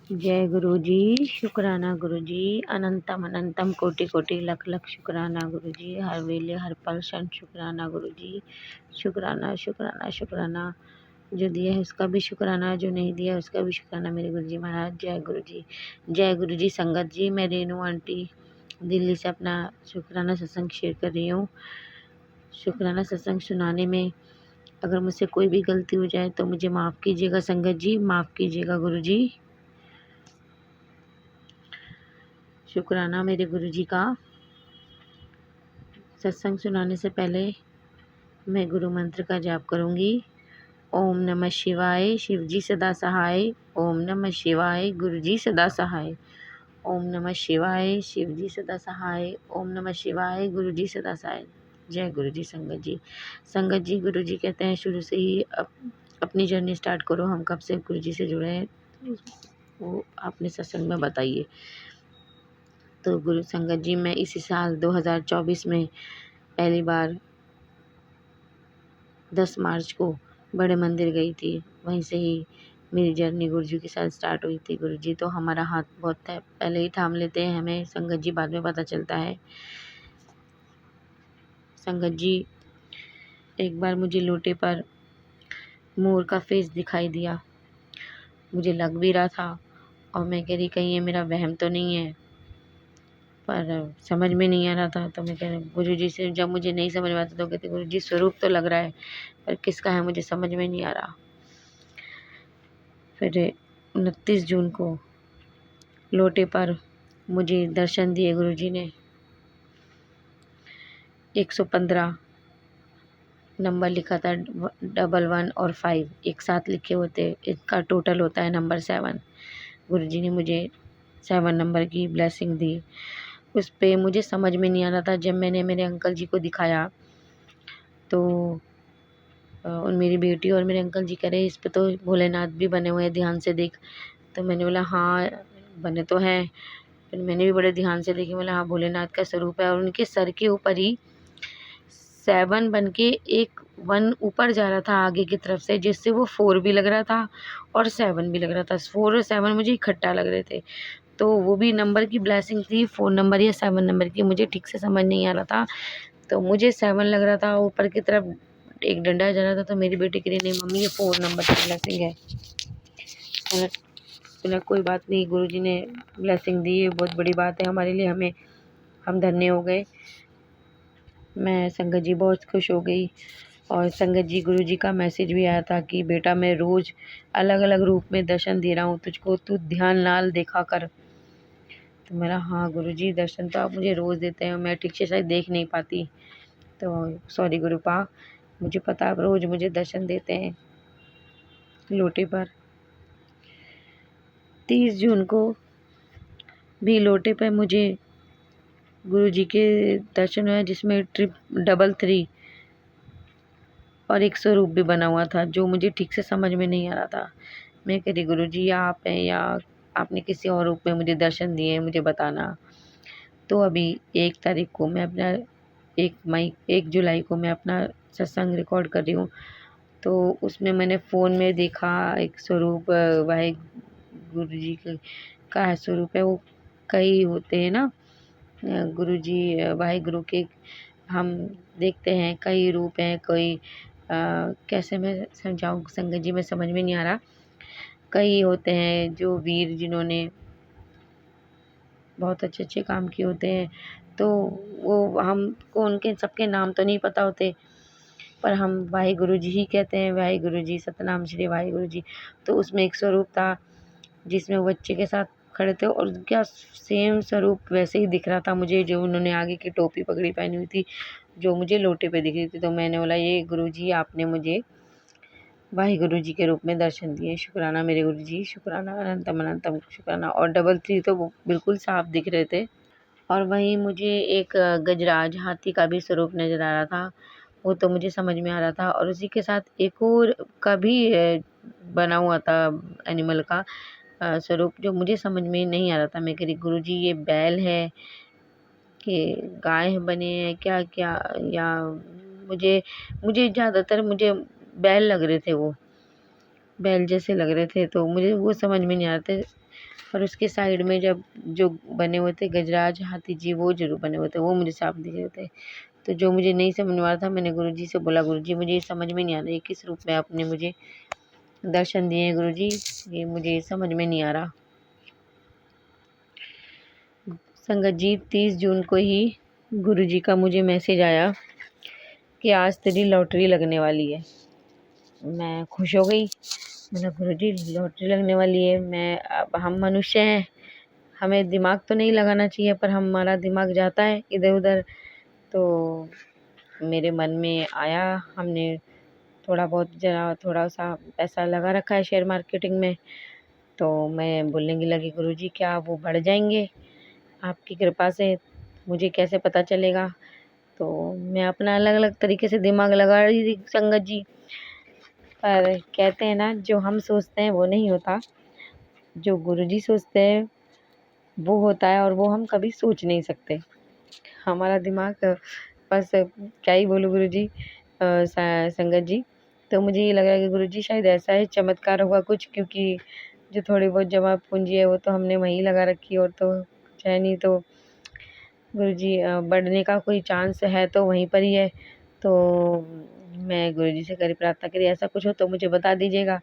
जय गुरु जी। शुक्राना गुरु जी। अनंतम अनंतम कोटि कोटि लख लख शुक्राना गुरु जी। हर वेले हर पल क्षण शुक्राना गुरु जी। शुक्राना शुक्राना शुक्राना। जो दिया है उसका भी शुक्राना, जो नहीं दिया उसका भी शुक्राना मेरे गुरु जी महाराज। जय गुरु जी। जय गुरु जी। संगत जी, मैं रेनू आंटी दिल्ली से अपना शुक्राना सत्संग शेयर कर रही हूँ। शुक्राना सत्संग सुनाने में अगर मुझसे कोई भी गलती हो जाए तो मुझे माफ़ कीजिएगा संगत जी, माफ़ कीजिएगा गुरु जी। शुक्राना मेरे गुरु जी का। सत्संग सुनाने से पहले मैं गुरु मंत्र का जाप करूंगी। ओम नमः शिवाय, शिव जी सदा सहाय। ओम नमः शिवाय, गुरु जी सदा सहाय। ओम नमः शिवाय, शिव जी सदा सहाय। ओम नमः शिवाय, गुरु जी सदा सहाय। जय गुरु जी। संगत जी, संगत जी, गुरु जी कहते हैं शुरू से ही अपनी जर्नी स्टार्ट करो। हम कब से गुरु जी से जुड़े हैं वो आपने सत्संग में बताइए। तो गुरु संगत जी, मैं इसी साल 2024 में पहली बार 10 मार्च को बड़े मंदिर गई थी। वहीं से ही मेरी जर्नी गुरु जी के साथ स्टार्ट हुई थी। गुरु जी तो हमारा हाथ बहुत पहले ही थाम लेते हैं हमें, संगत जी बाद में पता चलता है। संगत जी, एक बार मुझे लोटे पर मोर का फेस दिखाई दिया। मुझे लग भी रहा था और मैं कह रही कहीं ये मेरा वहम तो नहीं है, पर समझ में नहीं आ रहा था। तो मैं कह रही गुरु जी से, जब मुझे नहीं समझ में आता तो कहते गुरु जी स्वरूप तो लग रहा है पर किसका है मुझे समझ में नहीं आ रहा। फिर 29 जून को लोटे पर मुझे दर्शन दिए गुरु जी ने। 115 नंबर लिखा था, 11 और 5 एक साथ लिखे होते, इसका टोटल होता है नंबर 7। गुरु जी ने मुझे 7 नंबर की ब्लेसिंग दी। उस पे मुझे समझ में नहीं आ रहा था। जब मैंने मेरे अंकल जी को दिखाया तो और मेरी बेटी और मेरे अंकल जी कह रहे इस पे तो भोलेनाथ भी बने हुए हैं, ध्यान से देख। तो मैंने बोला हाँ बने तो हैं। फिर मैंने भी बड़े ध्यान से देखी, बोला हाँ भोलेनाथ का स्वरूप है। और उनके सर के ऊपर ही 7 बन के एक 1 ऊपर जा रहा था आगे की तरफ से, जिससे वो 4 भी लग रहा था और 7 भी लग रहा था। 4 और 7 मुझे इकट्ठा लग रहे थे। तो वो भी नंबर की ब्लेसिंग थी, 4 नंबर या 7 नंबर की, मुझे ठीक से समझ नहीं आ रहा था। तो मुझे 7 लग रहा था, ऊपर की तरफ एक डंडा जा रहा था। तो मेरी बेटी कह रही नहीं मम्मी ये 4 नंबर की ब्लेसिंग है। मैंने बोला कोई बात नहीं, गुरुजी ने ब्लेसिंग दी, ये बहुत बड़ी बात है हमारे लिए, हम धन्य हो गए। मैं संगत जी बहुत खुश हो गई। और संगत जी गुरु जी का मैसेज भी आया था कि बेटा मैं रोज़ अलग अलग रूप में दर्शन दे रहा हूँ तुझको, तू ध्यान नाल देखा कर। तो मेरा हाँ गुरु जी, दर्शन तो आप मुझे रोज़ देते हैं, मैं ठीक से शायद देख नहीं पाती। तो सॉरी गुरुपा, मुझे पता आप रोज़ मुझे दर्शन देते हैं। लोटे पर 30 जून को भी लोटे पर मुझे गुरु जी के दर्शन हुए, जिसमें ट्रिप 33 और एक स्वरूप भी बना हुआ था, जो मुझे ठीक से समझ में नहीं आ रहा था। मैं कह रही गुरु जी आप हैं या आपने किसी और रूप में मुझे दर्शन दिए, मुझे बताना। तो अभी 1 तारीख को मैं अपना 1 जुलाई को मैं अपना सत्संग रिकॉर्ड कर रही हूँ। तो उसमें मैंने फ़ोन में देखा एक स्वरूप, वाहिगुरु जी का स्वरूप है। वो कई होते हैं ना गुरु जी, वाहिगुरु के हम देखते हैं कई रूप हैं। कोई कैसे मैं समझाऊँ संगत जी, मैं समझ में नहीं आ रहा। कई होते हैं जो वीर जिन्होंने बहुत अच्छे अच्छे काम किए होते हैं। तो वो हमको उनके सबके नाम तो नहीं पता होते, पर हम वाहिगुरु जी ही कहते हैं, वाहिगुरु जी सतनाम श्री वाहिगुरु जी। तो उसमें एक स्वरूप था जिसमें वो बच्चे के साथ खड़े थे और उनका सेम स्वरूप वैसे ही दिख रहा था मुझे, जो उन्होंने आगे की टोपी पगड़ी पहनी हुई थी, जो मुझे लोटे पे दिख रही थी। तो मैंने बोला ये गुरु जी आपने मुझे वाहिगुरु जी के रूप में दर्शन दिए, शुक्राना मेरे गुरु जी, शुक्राना अनंतम अनंतम शुक्राना। और 33 तो वो बिल्कुल साफ दिख रहे थे। और वहीं मुझे एक गजराज हाथी का भी स्वरूप नज़र आ रहा था, वो तो मुझे समझ में आ रहा था। और उसी के साथ एक और का भी बना हुआ था एनिमल का स्वरूप, जो मुझे समझ में नहीं आ रहा था। मैं कह रही गुरु जी ये बैल है कि गाय बने हैं क्या क्या, या मुझे मुझे ज़्यादातर मुझे बैल लग रहे थे वो। बैल जैसे लग रहे थे, तो मुझे वो समझ में नहीं आ रहे थे। और उसके साइड में जब जो बने हुए थे गजराज हाथी जी, वो जरूर बने हुए थे, वो मुझे साफ दिख रहे थे। तो जो मुझे नहीं समझ में आ रहा था, मैंने गुरुजी से बोला, गुरुजी मुझे ये समझ में नहीं आ रहा, ये किस रूप में आपने मुझे दर्शन दिए हैं गुरुजी, ये मुझे समझ में नहीं आ रहा। संगत जी 30 जून को ही गुरुजी का मुझे मैसेज आया कि आज तेरी लॉटरी लगने वाली है। मैं खुश हो गई। मैंने गुरुजी लॉटरी लगने वाली है, मैं अब हम मनुष्य हैं, हमें दिमाग तो नहीं लगाना चाहिए, पर हमारा दिमाग जाता है इधर उधर। तो मेरे मन में आया, हमने थोड़ा सा पैसा लगा रखा है शेयर मार्केटिंग में। तो मैं बोलने की लगी, गुरुजी क्या वो बढ़ जाएंगे आपकी कृपा से, मुझे कैसे पता चलेगा। तो मैं अपना अलग अलग तरीके से दिमाग लगा रही थी संगत जी। पर कहते हैं ना, जो हम सोचते हैं वो नहीं होता, जो गुरुजी सोचते हैं वो होता है, और वो हम कभी सोच नहीं सकते। हमारा दिमाग बस क्या ही बोलूँ गुरुजी, संगत जी। तो मुझे ये लग रहा है कि गुरुजी शायद ऐसा ही चमत्कार होगा कुछ, क्योंकि जो थोड़ी बहुत जमा पूंजी है वो तो हमने वहीं लगा रखी, और तो कुछ है नहीं। तो गुरुजी बढ़ने का कोई चांस है तो वहीं पर ही है। तो मैं गुरुजी से करी प्रार्थना करी, ऐसा कुछ हो तो मुझे बता दीजिएगा।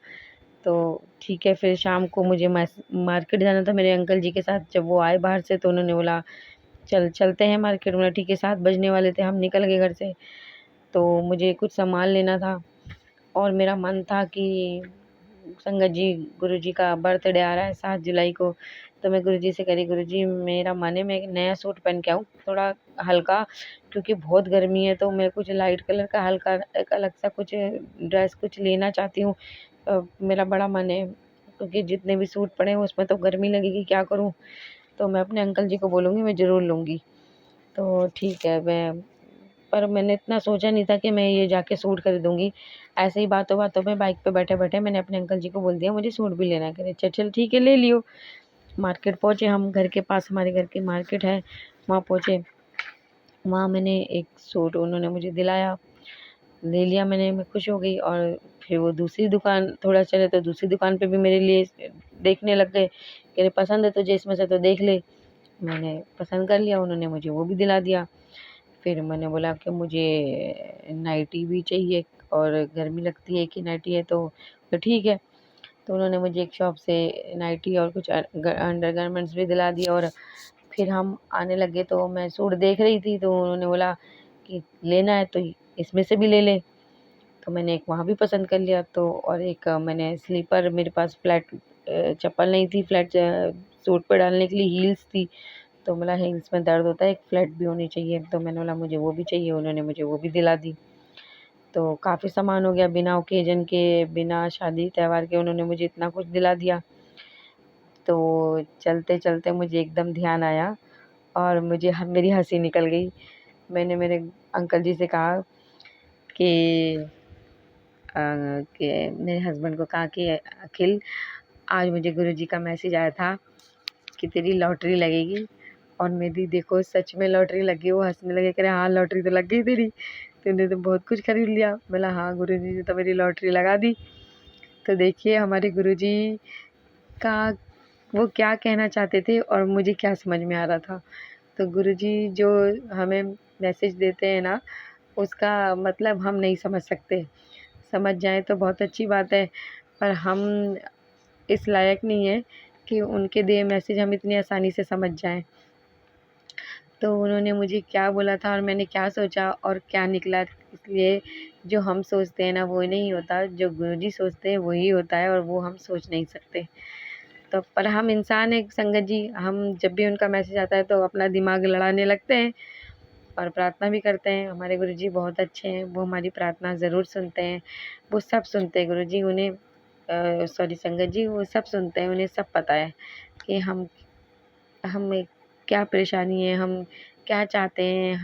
तो ठीक है, फिर शाम को मुझे मार्केट जाना था मेरे अंकल जी के साथ। जब वो आए बाहर से तो उन्होंने बोला चलते हैं मार्केट में। ठीक है, 7 बजने वाले थे, हम निकल गए घर से। तो मुझे कुछ सामान लेना था, और मेरा मन था कि संगत जी गुरुजी का बर्थडे आ रहा है 7 जुलाई को। तो मैं गुरुजी से करी, गुरुजी मेरा मन है मैं एक नया सूट पहन के आऊँ, थोड़ा हल्का, क्योंकि बहुत गर्मी है। तो मैं कुछ लाइट कलर का हल्का एक अलग सा कुछ ड्रेस कुछ लेना चाहती हूँ। मेरा बड़ा मन है, क्योंकि जितने भी सूट पड़े हैं उसमें तो गर्मी लगेगी, क्या करूँ। तो मैं अपने अंकल जी को बोलूँगी, मैं ज़रूर लूँगी। तो ठीक है, पर मैंने इतना सोचा नहीं था कि मैं ये जाके सूट खरीदूँगी। ऐसे ही बातों बातों में बाइक पे बैठे-बैठे मैंने अपने अंकल जी को बोल दिया, मुझे सूट भी लेना है। कह रहे चल चल ठीक है, ले लियो। मार्केट पहुँचे हम, घर के पास हमारे घर की मार्केट है, वहाँ पहुँचे। वहाँ मैंने एक सूट उन्होंने मुझे दिलाया, ले लिया मैंने, मैं खुश हो गई। और फिर वो दूसरी दुकान थोड़ा चले तो दूसरी दुकान पे भी मेरे लिए देखने लग गए। कह रहे पसंद है तुझे इसमें से तो देख ले। मैंने पसंद कर लिया, उन्होंने मुझे वो भी दिला दिया। फिर मैंने बोला कि मुझे नाइटी भी चाहिए, और गर्मी लगती है कि नाइटी है, तो ठीक है। तो उन्होंने मुझे एक शॉप से नाइटी और कुछ अंडरगारमेंट्स भी दिला दिया। और फिर हम आने लगे, तो मैं सूट देख रही थी, तो उन्होंने बोला कि लेना है तो इसमें से भी ले ले। तो मैंने एक वहाँ भी पसंद कर लिया। तो और एक मैंने स्लीपर, मेरे पास फ्लैट चप्पल नहीं थी, फ्लैट सूट पे डालने के लिए हील्स थी। तो बोला हील्स में दर्द होता है, एक फ्लैट भी होनी चाहिए। तो मैंने बोला मुझे वो भी चाहिए, उन्होंने मुझे वो भी दिला दी। तो काफ़ी सामान हो गया, बिना ओकेजन के, बिना शादी त्यौहार के उन्होंने मुझे इतना कुछ दिला दिया। तो चलते चलते मुझे एकदम ध्यान आया, और मेरी हंसी निकल गई। मैंने मेरे अंकल जी से कहा कि मेरे हस्बैंड को कहा कि अखिल, आज मुझे गुरुजी का मैसेज आया था कि तेरी लॉटरी लगेगी। और मेरी देखो सच में लॉटरी लगी। वो हंसने लगे, कह रहे हाँ लॉटरी तो लग गई तेरी, तूने तो बहुत कुछ खरीद लिया। बोला हाँ गुरुजी ने तो मेरी लॉटरी लगा दी। तो देखिए हमारे गुरुजी का वो क्या कहना चाहते थे और मुझे क्या समझ में आ रहा था। तो गुरुजी जो हमें मैसेज देते हैं ना, उसका मतलब हम नहीं समझ सकते। समझ जाएँ तो बहुत अच्छी बात है, पर हम इस लायक नहीं है कि उनके दिए मैसेज हम इतनी आसानी से समझ जाएँ। तो उन्होंने मुझे क्या बोला था और मैंने क्या सोचा और क्या निकला, इसलिए जो हम सोचते हैं ना वो नहीं होता, जो गुरुजी सोचते हैं वही होता है, और वो हम सोच नहीं सकते। तो पर हम इंसान हैं संगत जी, हम जब भी उनका मैसेज आता है तो अपना दिमाग लड़ाने लगते हैं और प्रार्थना भी करते हैं। हमारे गुरुजी बहुत अच्छे हैं, वो हमारी प्रार्थना ज़रूर सुनते हैं। वो सब सुनते हैं गुरुजी, उन्हें सॉरी संगत जी, वो सब सुनते हैं, उन्हें सब पता है कि हमें क्या परेशानी है, हम क्या चाहते हैं,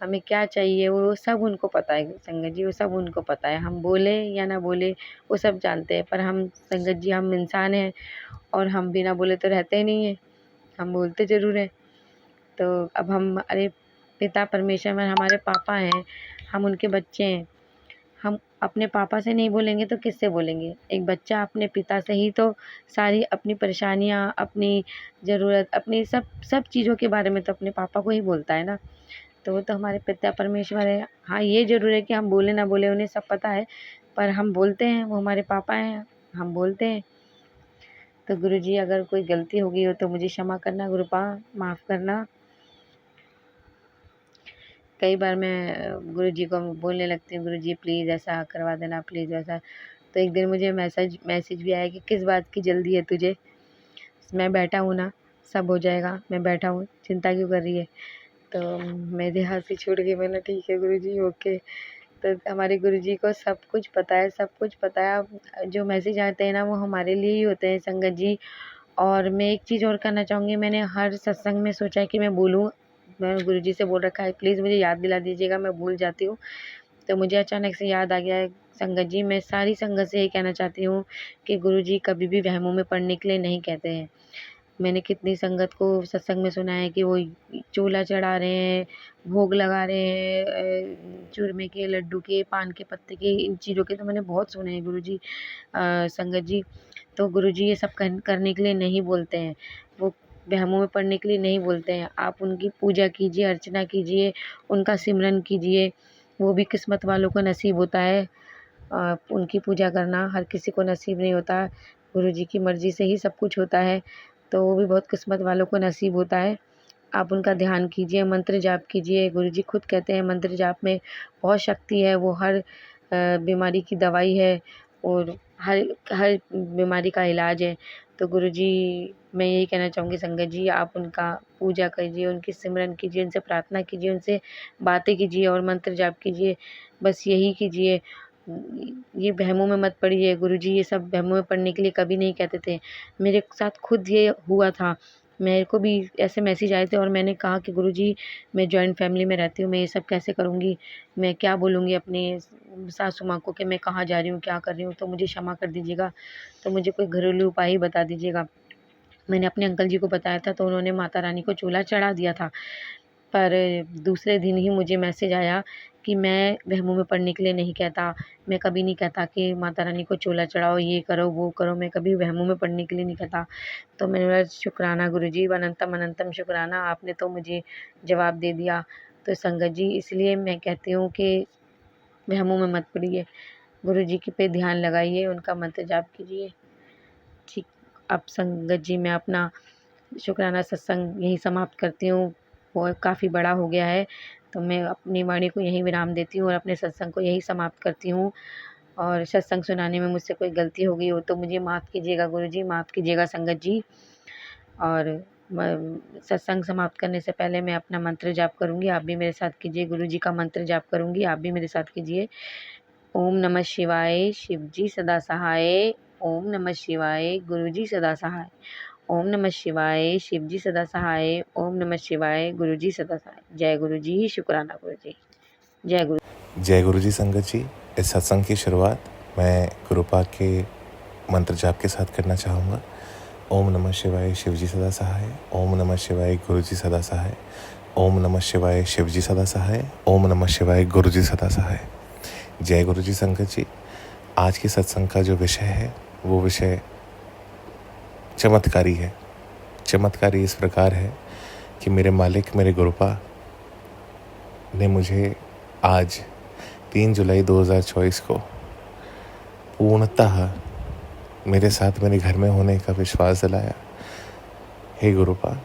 हमें क्या चाहिए, वो सब उनको पता है संगत जी, वो सब उनको पता है। हम बोले या ना बोले वो सब जानते हैं, पर हम संगत जी हम इंसान हैं, और हम बिना बोले तो रहते ही नहीं हैं, हम बोलते ज़रूर हैं। तो अब अरे पिता परमेश्वर हमारे पापा हैं, हम उनके बच्चे हैं, हम अपने पापा से नहीं बोलेंगे तो किससे बोलेंगे? एक बच्चा अपने पिता से ही तो सारी अपनी परेशानियाँ, अपनी ज़रूरत, अपनी सब सब चीज़ों के बारे में तो अपने पापा को ही बोलता है ना। तो वो तो हमारे पिता परमेश्वर है। हाँ, ये ज़रूर है कि हम बोले ना बोले उन्हें सब पता है, पर हम बोलते हैं, वो हमारे पापा हैं, हम बोलते हैं। तो गुरुजी अगर कोई गलती हो गई हो तो मुझे क्षमा करना गुरुपा, माफ़ करना। कई बार मैं गुरुजी को बोलने लगती हूँ, गुरुजी प्लीज़ ऐसा करवा देना, प्लीज़ वैसा। तो एक दिन मुझे मैसेज भी आया कि किस बात की जल्दी है तुझे? मैं बैठा हूँ ना, सब हो जाएगा, मैं बैठा हूँ, चिंता क्यों कर रही है? तो मेरे हाथ से छूट गई। मैंने ठीक है गुरुजी, ओके। तो हमारे गुरुजी को सब कुछ पता है, सब कुछ पता है। अब जो मैसेज आते हैं ना वो हमारे लिए ही होते हैं संगत जी। और मैं एक चीज़ और करना चाहूँगी, मैंने हर सत्संग में सोचा है कि मैं बोलूँ, मैंने गुरुजी से बोल रखा है प्लीज़ मुझे याद दिला दीजिएगा, मैं भूल जाती हूँ। तो मुझे अचानक से याद आ गया है संगत जी, मैं सारी संगत से ये कहना चाहती हूँ कि गुरुजी कभी भी वहमों में पड़ने के लिए नहीं कहते हैं। मैंने कितनी संगत को सत्संग में सुना है कि वो चूल्हा चढ़ा रहे हैं, भोग लगा रहे हैं, चूरमे के, लड्डू के, पान के पत्ते के, इन चीज़ों के तो मैंने बहुत सुने हैं गुरुजी, संगत जी। तो गुरुजी ये सब करने के लिए नहीं बोलते हैं, वो वहमों में पड़ने के लिए नहीं बोलते हैं। आप उनकी पूजा कीजिए, अर्चना कीजिए, उनका सिमरन कीजिए, वो भी किस्मत वालों को नसीब होता है। उनकी पूजा करना हर किसी को नसीब नहीं होता, गुरुजी की मर्ज़ी से ही सब कुछ होता है, तो वो भी बहुत किस्मत वालों को नसीब होता है। आप उनका ध्यान कीजिए, मंत्र जाप कीजिए, गुरुजी खुद कहते हैं मंत्र जाप में बहुत शक्ति है, वो हर बीमारी की दवाई है और हर हर बीमारी का इलाज है। तो गुरुजी, मैं यही कहना चाहूँगी संगत जी, आप उनका पूजा कीजिए, उनकी सिमरन कीजिए, उनसे प्रार्थना कीजिए, उनसे बातें कीजिए और मंत्र जाप कीजिए, बस यही कीजिए। ये वहमों में मत पड़िए, गुरुजी ये सब वहमों में पड़ने के लिए कभी नहीं कहते थे। मेरे साथ खुद ये हुआ था, मेरे को भी ऐसे मैसेज आए थे और मैंने कहा कि गुरुजी मैं जॉइंट फैमिली में रहती हूँ, मैं ये सब कैसे करूँगी? मैं क्या बोलूँगी अपनी सासू माँ को कि मैं कहाँ जा रही हूँ, क्या कर रही हूँ? तो मुझे क्षमा कर दीजिएगा, तो मुझे कोई घरेलू उपाय ही बता दीजिएगा। मैंने अपने अंकल जी को बताया था तो उन्होंने माता रानी को चूल्हा चढ़ा दिया था, पर दूसरे दिन ही मुझे मैसेज आया कि मैं वहमों में पड़ने के लिए नहीं कहता, मैं कभी नहीं कहता कि माता रानी को चूल्हा चढ़ाओ, ये करो, वो करो, मैं कभी वहमों में पड़ने के लिए नहीं कहता। तो मैंने बोला शुक्राना गुरुजी, अनंतम अनंतम शुक्राना, आपने तो मुझे जवाब दे दिया। तो संगत जी इसलिए मैं कहती हूँ कि वहमों में मत पड़िए, गुरुजी के पे ध्यान लगाइए, उनका मंत्र जाप कीजिए। ठीक, अब संगत जी मैं अपना शुक्राना सत्संग यहीं समाप्त करती हूँ, वो काफ़ी बड़ा हो गया है, तो मैं अपनी वाणी को यहीं विराम देती हूँ और अपने सत्संग को यहीं समाप्त करती हूँ। और सत्संग सुनाने में मुझसे कोई गलती हो गई हो तो मुझे माफ़ कीजिएगा गुरुजी, माफ़ कीजिएगा संगत जी। और सत्संग समाप्त करने से पहले मैं अपना मंत्र जाप करूँगी, आप भी मेरे साथ कीजिए, गुरुजी का मंत्र जाप करूँगी, आप भी मेरे साथ कीजिए। ओम नमः शिवाय, शिवजी सदा सहाय। ओम नमः शिवाय, गुरुजी सदा सहाय। ओम नमः शिवाय, शिवजी सदा सहाय। ओम नमः शिवाय, गुरुजी सदा सहाय। जय गुरुजी, शुक्राना गुरुजी। जय गुरु। जय गुरुजी संगत जी। इस सत्संग की शुरुआत मैं गुरुपा के मंत्र जाप के साथ करना चाहूँगा। ओम नमः शिवाय, शिवजी सदा सहाय। ओम नमः शिवाय, गुरुजी सदा सहाय। ओम नमः शिवाय, शिवजी सदा सहाय। ओम नमः शिवाय, गुरुजी सदा सहाय। जय गुरुजी संगत जी। आज के सत्संग का जो विषय है वो विषय चमत्कारी है। चमत्कारी इस प्रकार है कि मेरे मालिक, मेरे गुरुपा ने मुझे आज 3 जुलाई 2024 को पूर्णतः मेरे साथ मेरे घर में होने का विश्वास दिलाया। हे गुरुपा,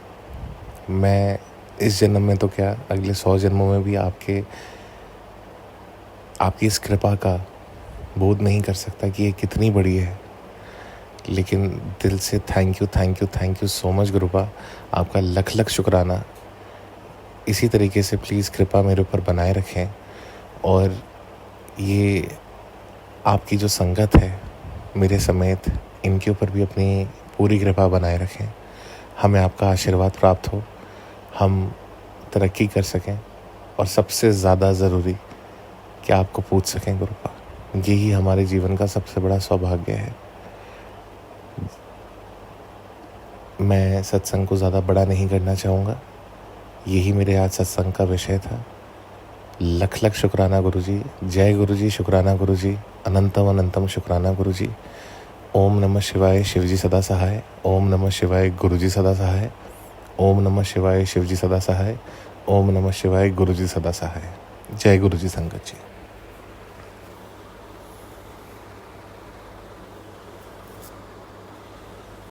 मैं इस जन्म में तो क्या अगले 100 जन्मों में भी आपकी इस कृपा का बोध नहीं कर सकता कि ये कितनी बड़ी है, लेकिन दिल से थैंक यू सो मच गुरुपा। आपका लख लख शुक्राना। इसी तरीके से प्लीज़ कृपा मेरे ऊपर बनाए रखें और ये आपकी जो संगत है मेरे समेत, इनके ऊपर भी अपनी पूरी कृपा बनाए रखें। हमें आपका आशीर्वाद प्राप्त हो, हम तरक्की कर सकें और सबसे ज़्यादा ज़रूरी कि आपको पूछ सकें गुरुपा। यही हमारे जीवन का सबसे बड़ा सौभाग्य है। मैं सत्संग को ज़्यादा बड़ा नहीं करना चाहूँगा, यही मेरे आज सत्संग का विषय था। लख लख शुक्राना गुरुजी। जय गुरुजी, शुक्राना गुरुजी, अनंतम अनंतम शुक्राना गुरुजी। ओम नमः शिवाय, शिवजी सदा सहाय। ओम नमः शिवाय, गुरुजी सदा सहाय। ओम नमः शिवाय, शिवजी सदा सहाय। ओम नमः शिवाय, गुरुजी सदा सहाय। जय गुरुजी संगत जी।